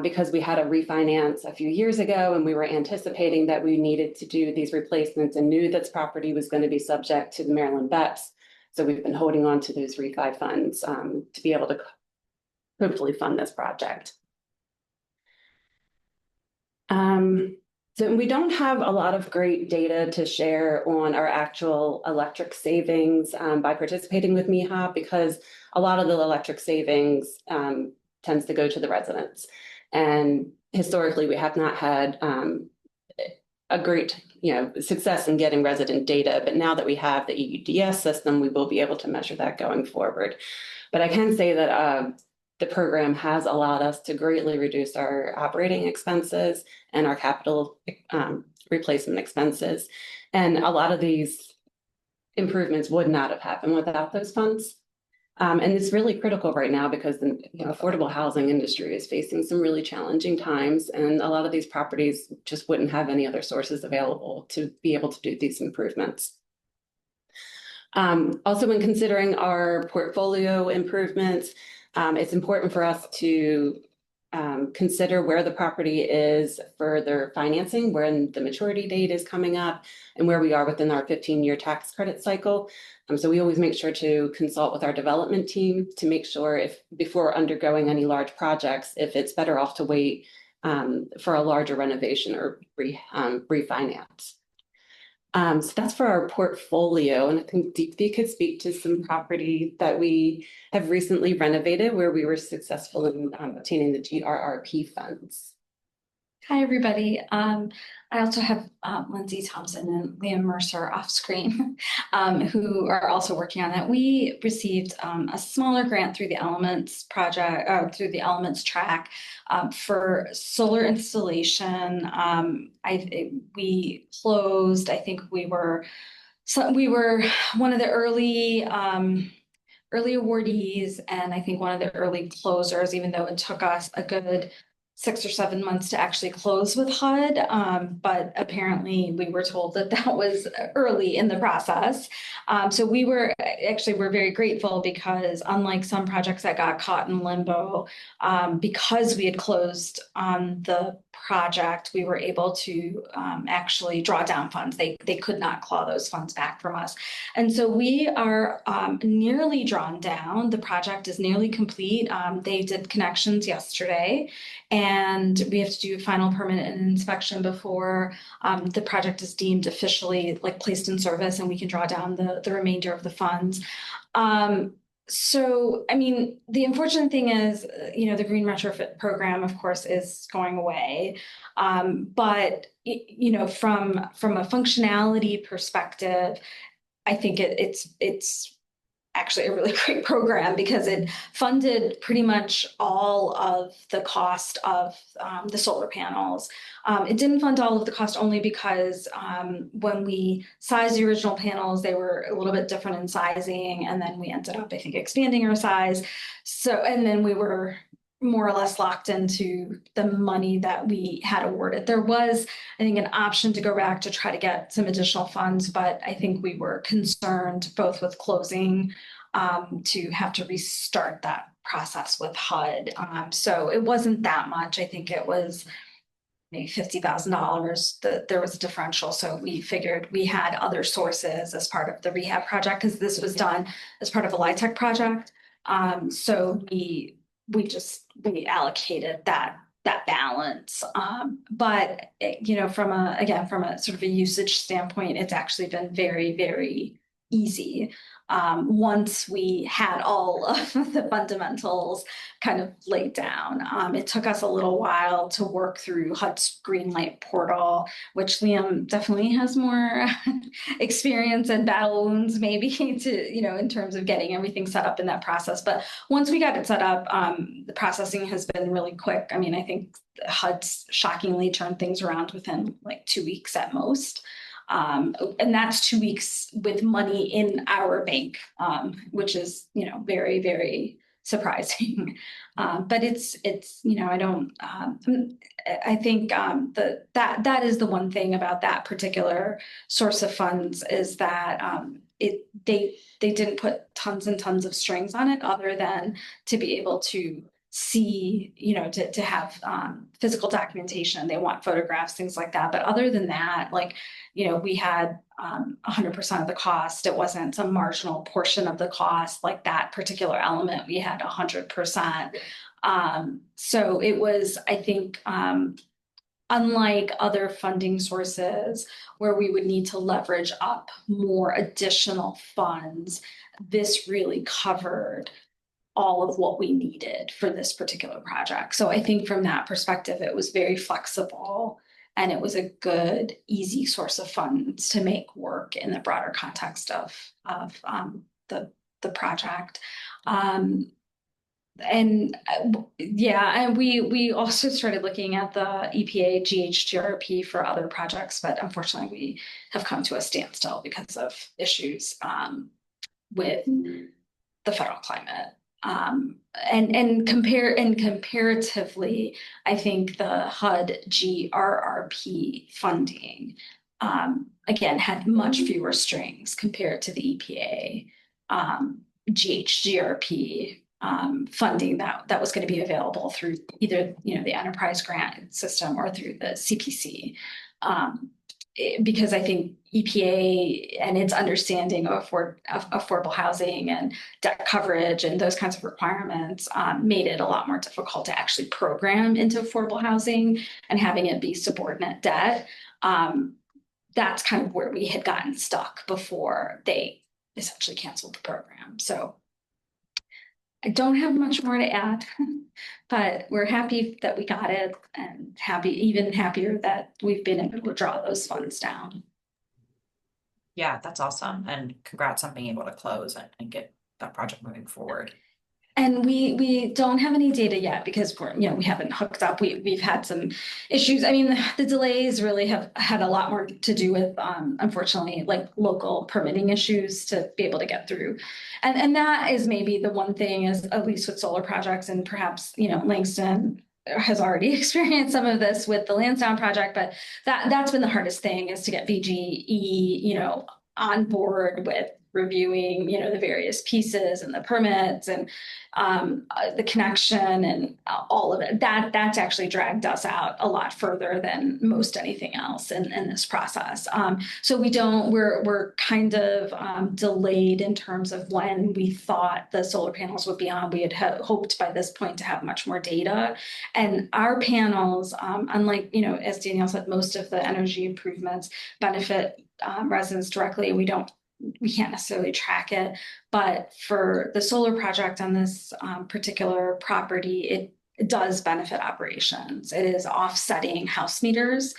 because we had a refinance a few years ago and we were anticipating that we needed to do these replacements and knew this property was going to be subject to the Maryland BEPS. So we've been holding on to those refi funds to be able to hopefully fund this project. So we don't have a lot of great data to share on our actual electric savings by participating with MIHA because a lot of the electric savings tends to go to the residents. And historically, we have not had a great success in getting resident data. But now that we have the EUDS system, we will be able to measure that going forward. But I can say that the program has allowed us to greatly reduce our operating expenses and our capital replacement expenses. And a lot of these improvements would not have happened without those funds. And it's really critical right now because the affordable housing industry is facing some really challenging times. And a lot of these properties just wouldn't have any other sources available to be able to do these improvements. Also, when considering our portfolio improvements, it's important for us to consider where the property is for their financing, when the maturity date is coming up, and where we are within our 15-year tax credit cycle. So we always make sure to consult with our development team to make sure before undergoing any large projects, if it's better off to wait for a larger renovation or refinance. So that's for our portfolio. And I think Deepthi could speak to some property that we have recently renovated where we were successful in obtaining the GRRP funds. Hi, everybody. I also have Lindsay Thompson and Liam Mercer off screen who are also working on that. We received a smaller grant through the Elements project, through the Elements track for solar installation. We closed, I think we were one of the early awardees and I think one of the early closers, even though it took us a good 6 or 7 months to actually close with HUD, but apparently we were told that that was early in the process. So we're very grateful because unlike some projects that got caught in limbo, because we had closed on the project, we were able to actually draw down funds. They could not claw those funds back from us. And so we are nearly drawn down. The project is nearly complete. They did connections yesterday. And we have to do a final permit and inspection before the project is deemed officially placed in service and we can draw down the remainder of the funds. So, I mean, the unfortunate thing is, the green retrofit program, of course, is going away. But, from a functionality perspective, I think it's actually a really great program because it funded pretty much all of the cost of the solar panels. It didn't fund all of the cost only because when we sized the original panels, they were a little bit different in sizing, and then we ended up, I think, expanding our size. So, and then we were more or less locked into the money that we had awarded. There was, I think, an option to go back to try to get some additional funds, but I think we were concerned both with closing to have to restart that process with HUD. So it wasn't that much. I think it was maybe $50,000 that there was a differential. So we figured we had other sources as part of the rehab project because this was done as part of a LIHTC project. So we allocated that balance. But you know, from a sort of a usage standpoint, it's actually been very, very easy. Once we had all of the fundamentals kind of laid down. It took us a little while to work through HUD's Greenlight portal, which Liam definitely has more experience and battle wounds maybe to, you know, in terms of getting everything set up in that process. But once we got it set up, the processing has been really quick. I mean, I think HUD's shockingly turned things around within like 2 weeks at most. And that's 2 weeks with money in our bank, which is, you know, very, very surprising. But it's, you know, I think that is the one thing about that particular source of funds is that they didn't put tons and tons of strings on it other than to be able to see, you know, to have physical documentation. They want photographs, things like that. But other than that, like, you know, we had 100% of the cost. It wasn't some marginal portion of the cost, like that particular element. We had 100%. So it was, I think, unlike other funding sources where we would need to leverage up more additional funds, this really covered all of what we needed for this particular project. So I think from that perspective, it was very flexible and it was a good, easy source of funds to make work in the broader context of the project. And we also started looking at the EPA GHGRP for other projects, but unfortunately we have come to a standstill because of issues with the federal climate. Comparatively, I think the HUD GRRP funding again had much fewer strings compared to the EPA GHGRP funding that was going to be available through either, you know, the enterprise grant system or through the CPC. Because I think EPA and its understanding of affordable housing and debt coverage and those kinds of requirements made it a lot more difficult to actually program into affordable housing and having it be subordinate debt. That's kind of where we had gotten stuck before they essentially canceled the program. So I don't have much more to add, but we're happy that we got it and even happier that we've been able to draw those funds down. Yeah, that's awesome. And congrats on being able to close and get that project moving forward. And we don't have any data yet because we haven't hooked up. We've had some issues. I mean, the delays really have had a lot more to do with, unfortunately, like local permitting issues to be able to get through. And that is maybe the one thing is, at least with solar projects, and perhaps, you know, Langston has already experienced some of this with the Lansdowne project, but that's been the hardest thing is to get BGE, you know, on board with reviewing, you know, the various pieces and the permits and the connection and all of it. That's actually dragged us out a lot further than most anything else in this process. So we're kind of delayed in terms of when we thought the solar panels would be on. We had hoped by this point to have much more data. And our panels, unlike, you know, as Danielle said, most of the energy improvements benefit residents directly. We can't necessarily track it, but for the solar project on this particular property, it does benefit operations. It is offsetting house meters.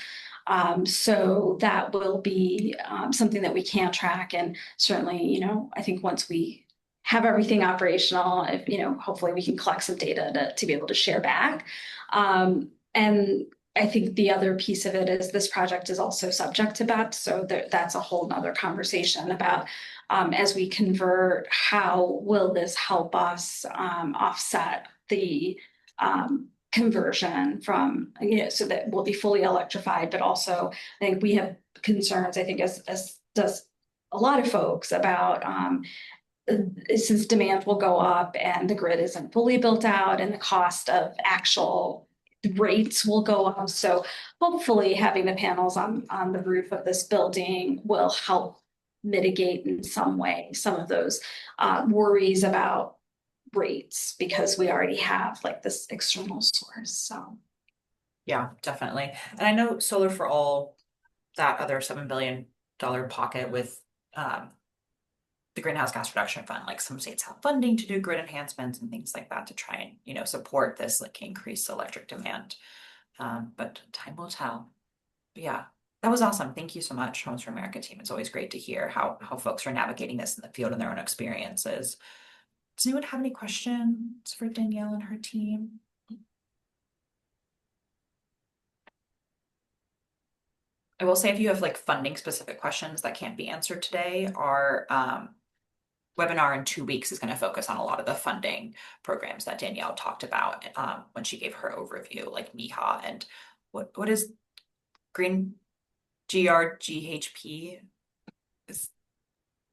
So that will be something that we can track. And certainly, you know, I think once we have everything operational, if, you know, hopefully we can collect some data to be able to share back. And I think the other piece of it is this project is also subject to BEPS. So that's a whole nother conversation about as we convert, how will this help us offset the conversion from, so that we'll be fully electrified, but also I think we have concerns, I think as does a lot of folks about, since demand will go up and the grid isn't fully built out and the cost of actual rates will go up. So hopefully having the panels on the roof of this building will help mitigate in some way some of those worries about rates, because we already have like this external source. So Yeah, definitely. And I know Solar for All, that other $7 billion pocket with the greenhouse gas reduction fund, like some states have funding to do grid enhancements and things like that to try and, support this like increased electric demand. But time will tell. But yeah, that was awesome. Thank you so much, Homes for America team. It's always great to hear how folks are navigating this in the field and their own experiences. Does anyone have any questions for Danielle and her team? I will say, if you have like funding specific questions that can't be answered today, our webinar in 2 weeks is going to focus on a lot of the funding programs that Danielle talked about when she gave her overview, like MIHA and what is Green GRGHP? Is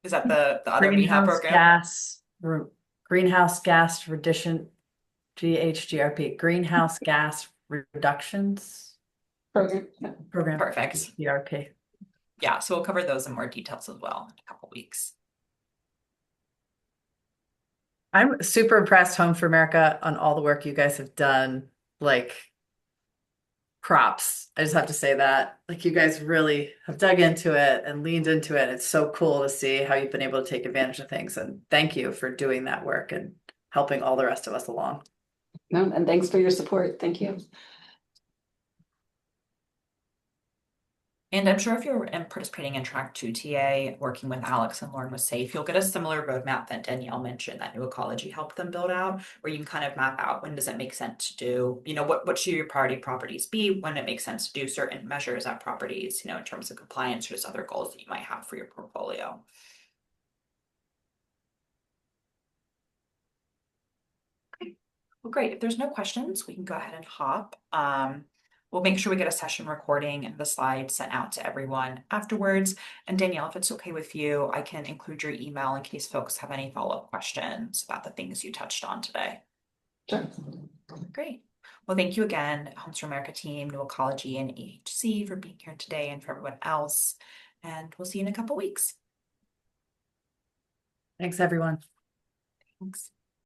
that the other MIHA program? Greenhouse gas reduction, GHGRP, greenhouse gas reductions program. Perfect. GRP. Yeah, so we'll cover those in more details as well in a couple weeks. I'm super impressed, Home for America, on all the work you guys have done. Like, props. I just have to say that. Like, you guys really have dug into it and leaned into it. It's so cool to see how you've been able to take advantage of things. And thank you for doing that work and helping all the rest of us along. No, and thanks for your support. Thank you. And I'm sure if you're participating in track 2 TA, working with Alex and Lauren with SAFE, you'll get a similar roadmap that Danielle mentioned that New Ecology helped them build out, where you can kind of map out when does it make sense to do, what should your priority properties be, when it makes sense to do certain measures at properties, in terms of compliance or just other goals that you might have for your portfolio. Okay, well, great. If there's no questions, we can go ahead and hop. We'll make sure we get a session recording and the slides sent out to everyone afterwards. And Danielle, if it's okay with you, I can include your email in case folks have any follow-up questions about the things you touched on today. Sure. Great. Well, thank you again, Homes for America team, New Ecology, and AHC for being here today, and for everyone else. And we'll see you in a couple weeks. Thanks, everyone. Thanks.